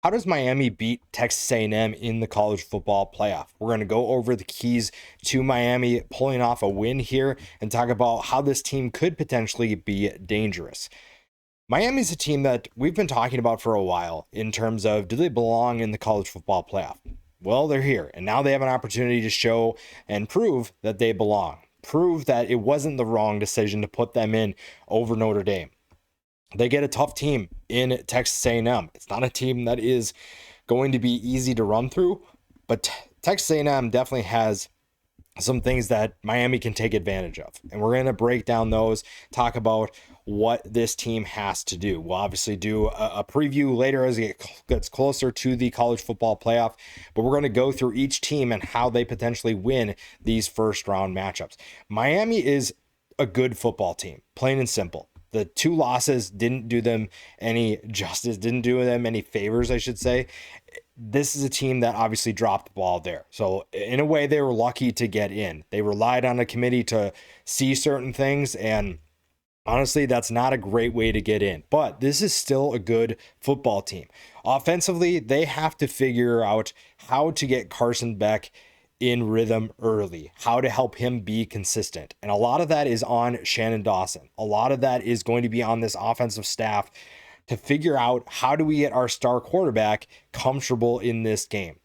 How does Miami beat Texas A&M in the college football playoff? We're going to go over the keys to Miami pulling off a win here and talk about how this team could potentially be dangerous. Miami's a team that we've been talking about for a while in terms of, do they belong in the college football playoff? Well, they're here, and now they have an opportunity to show and prove that they belong. Prove that it wasn't the wrong decision to put them in over Notre Dame. They get a tough team in Texas A&M. It's not a team that is going to be easy to run through, but Texas A&M definitely has some things that Miami can take advantage of. And we're going to break down those, talk about what this team has to do. We'll obviously do a preview later as it gets closer to the college football playoff, but we're going to go through each team and how they potentially win these first round matchups. Miami is a good football team, plain and simple. The two losses didn't do them any justice, didn't do them any favors, I should say. This is a team that obviously dropped the ball there. So in a way, they were lucky to get in. They relied on a committee to see certain things, and honestly, that's not a great way to get in. But this is still a good football team. Offensively, they have to figure out how to get Carson Beck in rhythm early, how to help him be consistent. And a lot of that is on Shannon Dawson. A lot of that is going to be on this offensive staff to figure out how do we get our star quarterback comfortable in this game.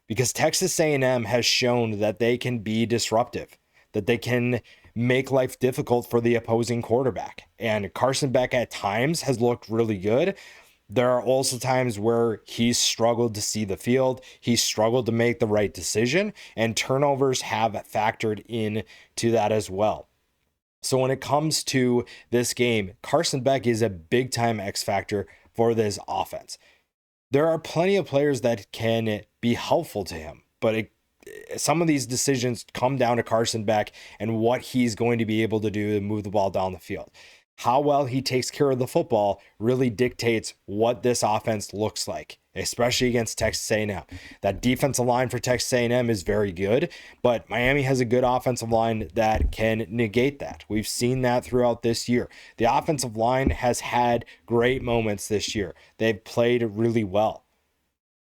Because Texas A&M has shown that they can be disruptive, that they can make life difficult for the opposing quarterback. And Carson Beck at times has looked really good. There are also times where he's struggled to see the field. He's struggled to make the right decision, and turnovers have factored in to that as well. So when it comes to this game, Carson Beck is a big time X factor for this offense. There are plenty of players that can be helpful to him, but some of these decisions come down to Carson Beck and what he's going to be able to do to move the ball down the field. How well he takes care of the football really dictates what this offense looks like, especially against Texas A&M. That defensive line for Texas A&M is very good, but Miami has a good offensive line that can negate that. We've seen that throughout this year. The offensive line has had great moments this year. They've played really well.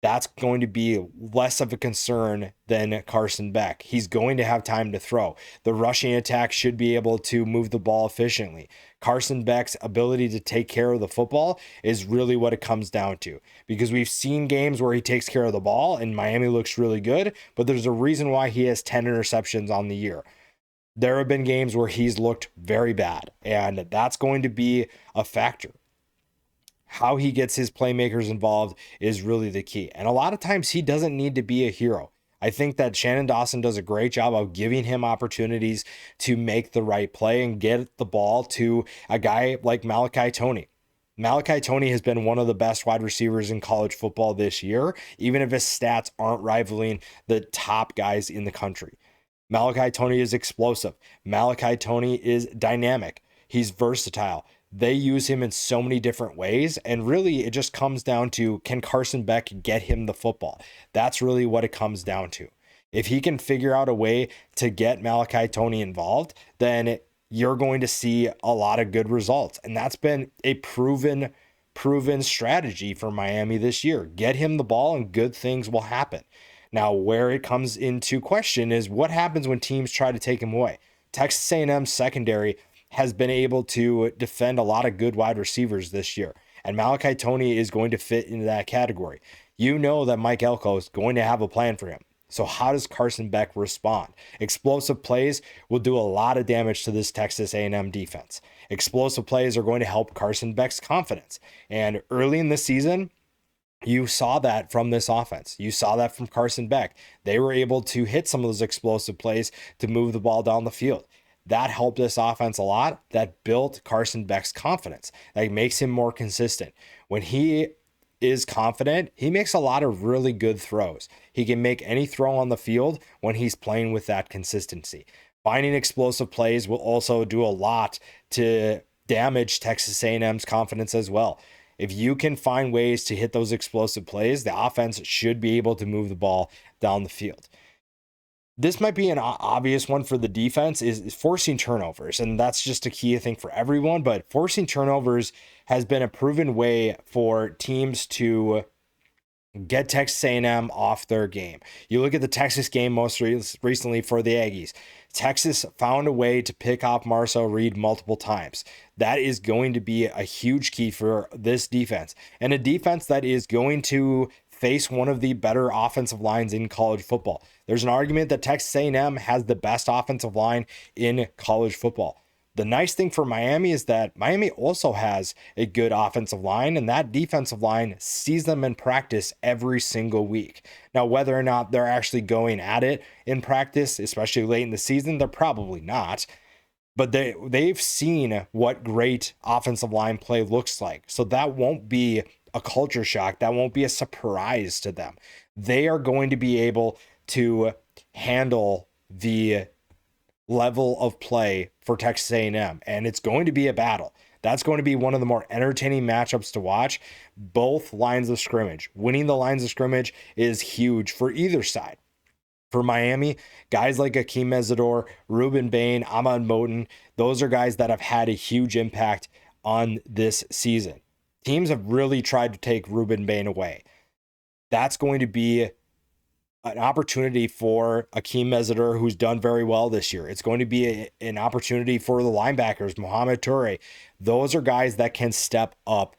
That's going to be less of a concern than Carson Beck. He's going to have time to throw. The rushing attack should be able to move the ball efficiently. Carson Beck's ability to take care of the football is really what it comes down to, because we've seen games where he takes care of the ball and Miami looks really good, but there's a reason why he has 10 interceptions on the year. There have been games where he's looked very bad, and that's going to be a factor. How he gets his playmakers involved is really the key. And a lot of times he doesn't need to be a hero. I think that Shannon Dawson does a great job of giving him opportunities to make the right play and get the ball to a guy like Malachi Toney. Malachi Toney has been one of the best wide receivers in college football this year, even if his stats aren't rivaling the top guys in the country. Malachi Toney is explosive. Malachi Toney is dynamic. He's versatile. They use him in so many different ways, and really it just comes down to, can Carson Beck get him the football? That's really what it comes down to. If he can figure out a way to get Malachi Toney involved, then you're going to see a lot of good results. And that's been a proven strategy for Miami this year. Get him the ball and good things will happen. Now, where it comes into question is what happens when teams try to take him away. Texas A&M secondary has been able to defend a lot of good wide receivers this year, and Malachi Toney is going to fit into that category. You know that Mike Elko is going to have a plan for him. So how does Carson Beck respond? Explosive plays will do a lot of damage to this Texas A&M defense. Explosive plays are going to help Carson Beck's confidence. And early in the season, you saw that from this offense. You saw that from Carson Beck. They were able to hit some of those explosive plays to move the ball down the field. That helped this offense a lot. That built Carson Beck's confidence. That makes him more consistent. When he is confident, he makes a lot of really good throws. He can make any throw on the field when he's playing with that consistency. Finding explosive plays will also do a lot to damage Texas A&M's confidence as well. If you can find ways to hit those explosive plays, the offense should be able to move the ball down the field. This might be an obvious one for the defense is forcing turnovers, and that's just a key, I think, for everyone. But forcing turnovers has been a proven way for teams to Get Texas A&M off their game. You look at the Texas game most recently for the Aggies. Texas found a way to pick off Marcel Reed multiple times. That is going to be a huge key for this defense, and a defense that is going to face one of the better offensive lines in college football. There's an argument that Texas A&M has the best offensive line in college football. The nice thing for Miami is that Miami also has a good offensive line, and that defensive line sees them in practice every single week. Now, whether or not they're actually going at it in practice, especially late in the season, they're probably not. But they've seen what great offensive line play looks like. So that won't be a culture shock. That won't be a surprise to them. They are going to be able to handle the level of play for Texas A&M, and it's going to be a battle. That's going to be one of the more entertaining matchups to watch. Both lines of scrimmage. Winning the lines of scrimmage is huge for either side. For Miami, guys like Akeem Mesidor, Ruben Bain, Ahmad Moten, those are guys that have had a huge impact on this season. Teams have really tried to take Ruben Bain away. That's going to be an opportunity for Akeem Mesidor, who's done very well this year. It's going to be an opportunity for the linebackers, Mohamed Toure. Those are guys that can step up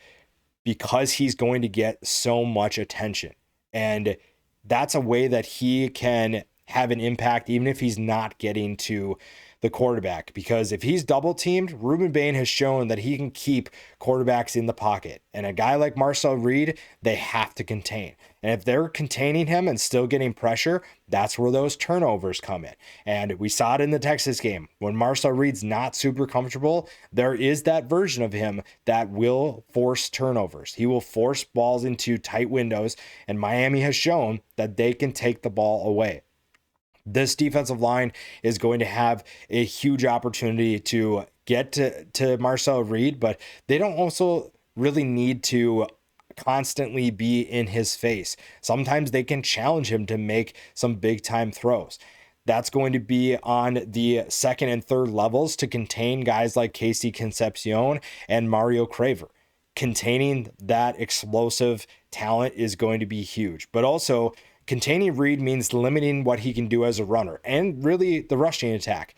because he's going to get so much attention. And that's a way that he can have an impact, even if he's not getting to the quarterback. Because if he's double teamed, Ruben Bain has shown that he can keep quarterbacks in the pocket. And a guy like Marcel Reed, they have to contain. And if they're containing him and still getting pressure, that's where those turnovers come in. And we saw it in the Texas game. When Marcel Reed's not super comfortable, there is that version of him that will force turnovers. He will force balls into tight windows, and Miami has shown that they can take the ball away. This defensive line is going to have a huge opportunity to get to Marcel Reed, but they don't also really need to constantly be in his face. Sometimes they can challenge him to make some big time throws. That's going to be on the second and third levels to contain guys like Casey Concepcion and Mario Craver. Containing that explosive talent is going to be huge, but also containing Reed means limiting what he can do as a runner and really the rushing attack.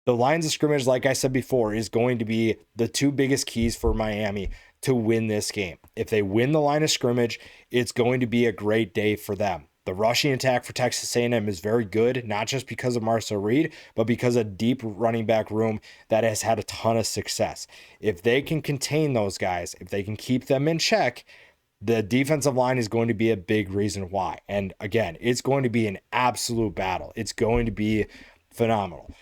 The lines of scrimmage, like I said before, is going to be the two biggest keys for Miami to win this game. If they win the line of scrimmage, it's going to be a great day for them. The rushing attack for Texas A&M is very good, not just because of Marcel Reed, but because of deep running back room that has had a ton of success. If they can contain those guys, if they can keep them in check, the defensive line is going to be a big reason why. And again, it's going to be an absolute battle. It's going to be phenomenal.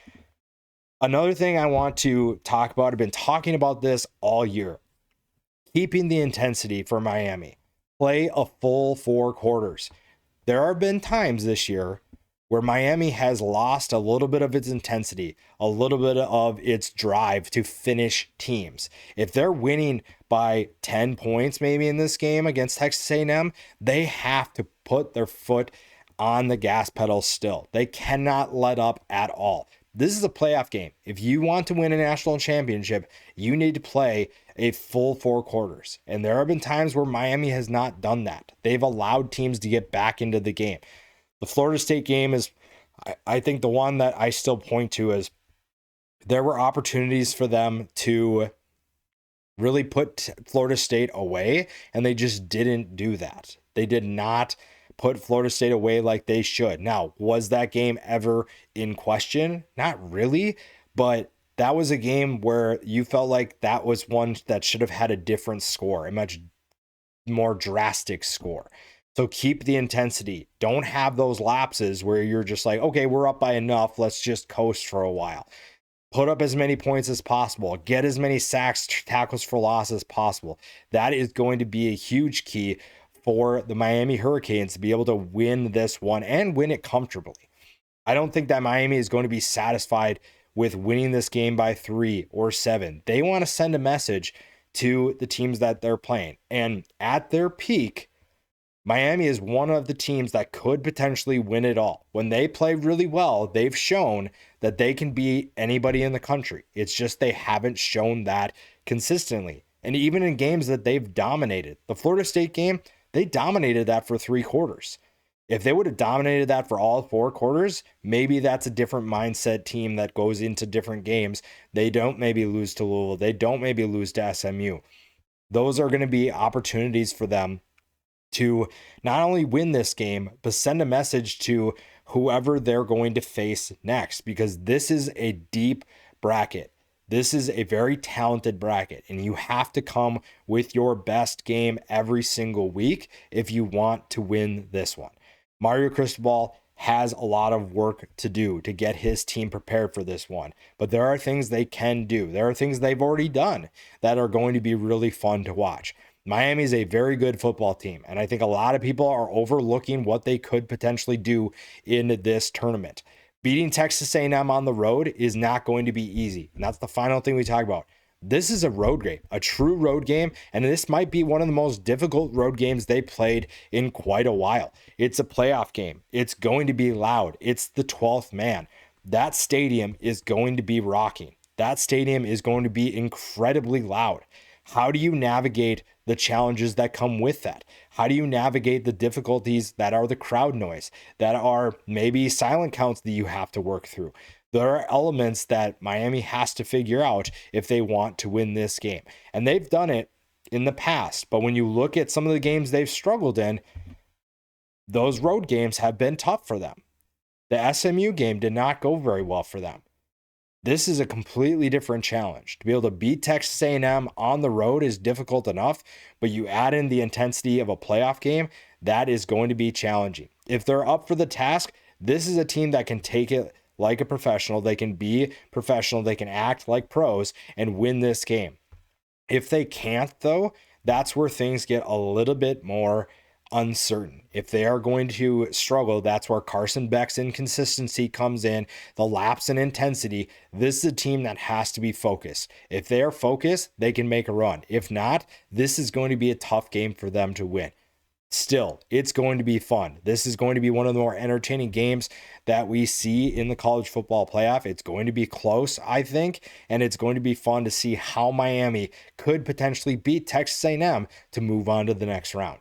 Another thing I want to talk about, I've been talking about this all year. Keeping the intensity for Miami. Play a full 4 quarters. There have been times this year where Miami has lost a little bit of its intensity, a little bit of its drive to finish teams. If they're winning by 10 points maybe in this game against Texas A&M, they have to put their foot on the gas pedal still. They cannot let up at all. This is a playoff game. If you want to win a national championship, you need to play a full 4 quarters. And there have been times where Miami has not done that. They've allowed teams to get back into the game. The Florida State game is, I think, the one that I still point to as there were opportunities for them to really put Florida State away, and they just didn't do that. They did not put Florida State away like they should. Now, was that game ever in question? Not really, but that was a game where you felt like that was one that should have had a different score, a much more drastic score. So keep the intensity. Don't have those lapses where you're just like, okay, we're up by enough. Let's just coast for a while. Put up as many points as possible. Get as many sacks, tackles for loss as possible. That is going to be a huge key for the Miami Hurricanes to be able to win this one and win it comfortably. I don't think that Miami is going to be satisfied with winning this game by 3 or 7. They want to send a message to the teams that they're playing. And at their peak, Miami is one of the teams that could potentially win it all. When they play really well, they've shown that they can beat anybody in the country. It's just they haven't shown that consistently. And even in games that they've dominated, the Florida State game, they dominated that for 3 quarters. If they would have dominated that for all 4 quarters, maybe that's a different mindset team that goes into different games. They don't maybe lose to Louisville. They don't maybe lose to SMU. Those are going to be opportunities for them to not only win this game, but send a message to whoever they're going to face next, because this is a deep bracket. This is a very talented bracket, and you have to come with your best game every single week if you want to win this one. Mario Cristobal has a lot of work to do to get his team prepared for this one, but there are things they can do. There are things they've already done that are going to be really fun to watch. Miami is a very good football team, and I think a lot of people are overlooking what they could potentially do in this tournament. Beating Texas A&M on the road is not going to be easy, and that's the final thing we talk about. This is a road game, a true road game, and this might be one of the most difficult road games they played in quite a while. It's a playoff game. It's going to be loud. It's the 12th man. That stadium is going to be rocking. That stadium is going to be incredibly loud. How do you navigate the challenges that come with that? How do you navigate the difficulties that are the crowd noise, that are maybe silent counts that you have to work through? There are elements that Miami has to figure out if they want to win this game. And they've done it in the past. But when you look at some of the games they've struggled in, those road games have been tough for them. The SMU game did not go very well for them. This is a completely different challenge. To be able to beat Texas A&M on the road is difficult enough, but you add in the intensity of a playoff game, that is going to be challenging. If they're up for the task, this is a team that can take it like a professional. They can be professional. They can act like pros and win this game. If they can't, though, that's where things get a little bit more uncertain. If they are going to struggle, that's where Carson Beck's inconsistency comes in, the lapse in intensity. This is a team that has to be focused. If they are focused, they can make a run. If not, this is going to be a tough game for them to win. Still, it's going to be fun. This is going to be one of the more entertaining games that we see in the college football playoff. It's going to be close, I think, and it's going to be fun to see how Miami could potentially beat Texas A&M to move on to the next round.